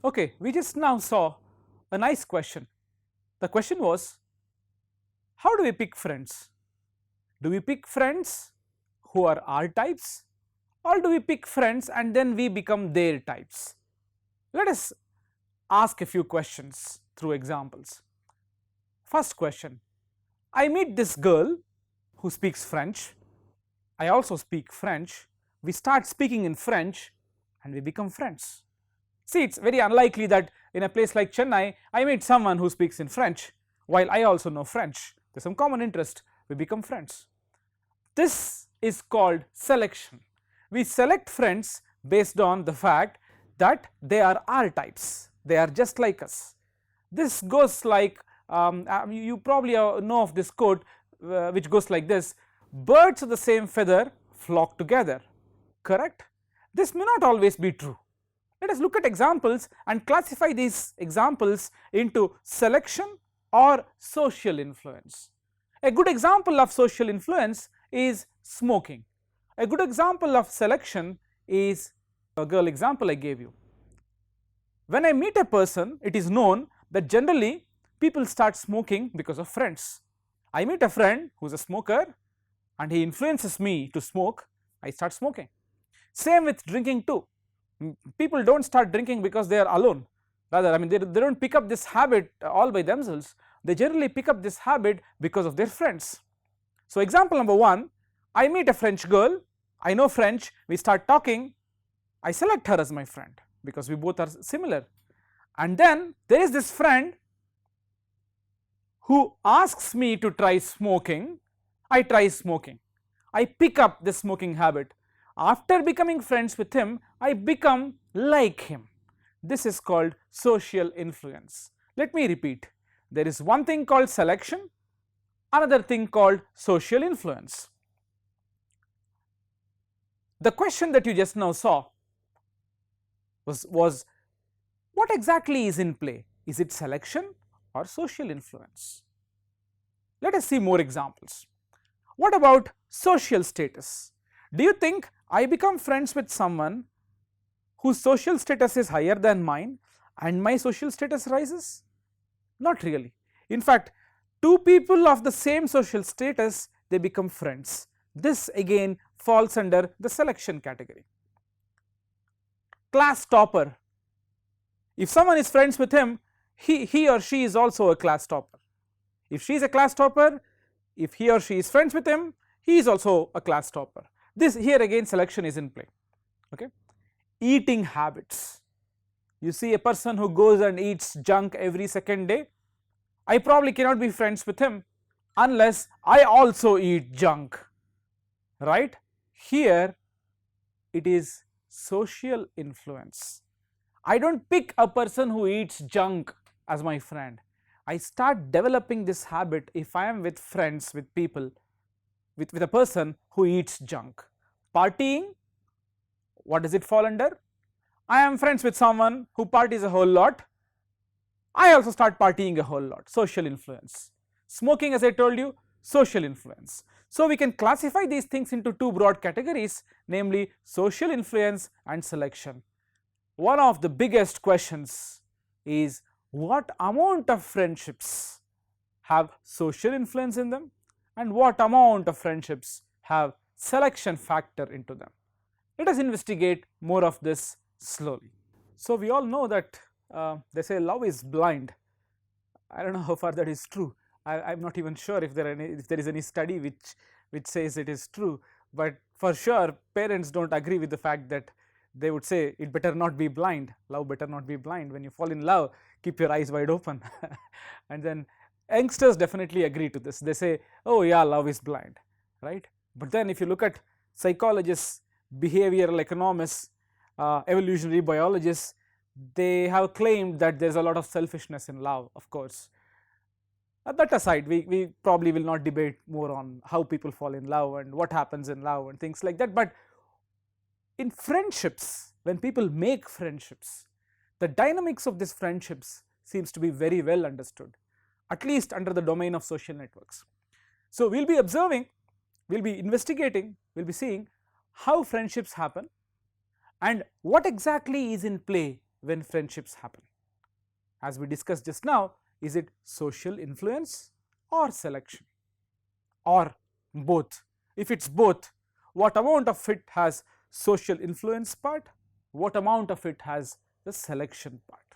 Okay, we just now saw a nice question. The question was, how do we pick friends? Do we pick friends who are our types, or do we pick friends and then we become their types? Let us ask a few questions through examples. First question, I meet this girl who speaks French, I also speak French, we start speaking in French and we become friends. See, it is very unlikely that in a place like Chennai, I meet someone who speaks in French, while I also know French. There is some common interest, we become friends. This is called selection. We select friends based on the fact that they are our types, they are just like us. This goes like, you probably know of this quote which goes like this: birds of the same feather flock together, correct? This may not always be true. Let us look at examples and classify these examples into selection or social influence. A good example of social influence is smoking. A good example of selection is a girl example I gave you. When I meet a person, it is known that generally people start smoking because of friends. I meet a friend who is a smoker and he influences me to smoke, I start smoking. Same with drinking too. People do not start drinking because they are alone, rather they do not pick up this habit all by themselves, they generally pick up this habit because of their friends. So example number 1, I meet a French girl, I know French, we start talking, I select her as my friend because we both are similar, and then there is this friend who asks me to try smoking, I try smoking, I pick up the smoking habit. After becoming friends with him, I become like him. This is called social influence. Let me repeat, there is one thing called selection, another thing called social influence. The question that you just now saw was what exactly is in play? Is it selection or social influence? Let us see more examples. What about social status? Do you think I become friends with someone whose social status is higher than mine and my social status rises? Not really. In fact, two people of the same social status, they become friends. This again falls under the selection category. Class topper, if someone is friends with him, he or she is also a class topper. If she is a class topper, if he or she is friends with him, he is also a class topper. This here again selection is in play. Okay. Eating habits, you see a person who goes and eats junk every second day, I probably cannot be friends with him unless I also eat junk, right? Here it is social influence. I do not pick a person who eats junk as my friend, I start developing this habit if I am with friends, with people, with a person who eats junk. Partying, what does it fall under? I am friends with someone who parties a whole lot, I also start partying a whole lot, social influence. Smoking, as I told you, social influence. So we can classify these things into two broad categories, namely social influence and selection. One of the biggest questions is, what amount of friendships have social influence in them and what amount of friendships have selection factor into them? Let us investigate more of this slowly. So we all know that they say love is blind. I do not know how far that is true. I am not even sure if there is any study which says it is true, but for sure parents do not agree with the fact that they would say it better not be blind, love better not be blind. When you fall in love, keep your eyes wide open. And then youngsters definitely agree to this, they say, oh yeah, love is blind, right? But then if you look at psychologists, behavioral economists, evolutionary biologists, they have claimed that there is a lot of selfishness in love, of course. That aside, we probably will not debate more on how people fall in love and what happens in love and things like that, but in friendships, when people make friendships, the dynamics of these friendships seems to be very well understood, at least under the domain of social networks. So we will be observing, we will be investigating, we will be seeing how friendships happen and what exactly is in play when friendships happen. As we discussed just now, is it social influence or selection, or both? If it is both, what amount of it has social influence part, what amount of it has the selection part?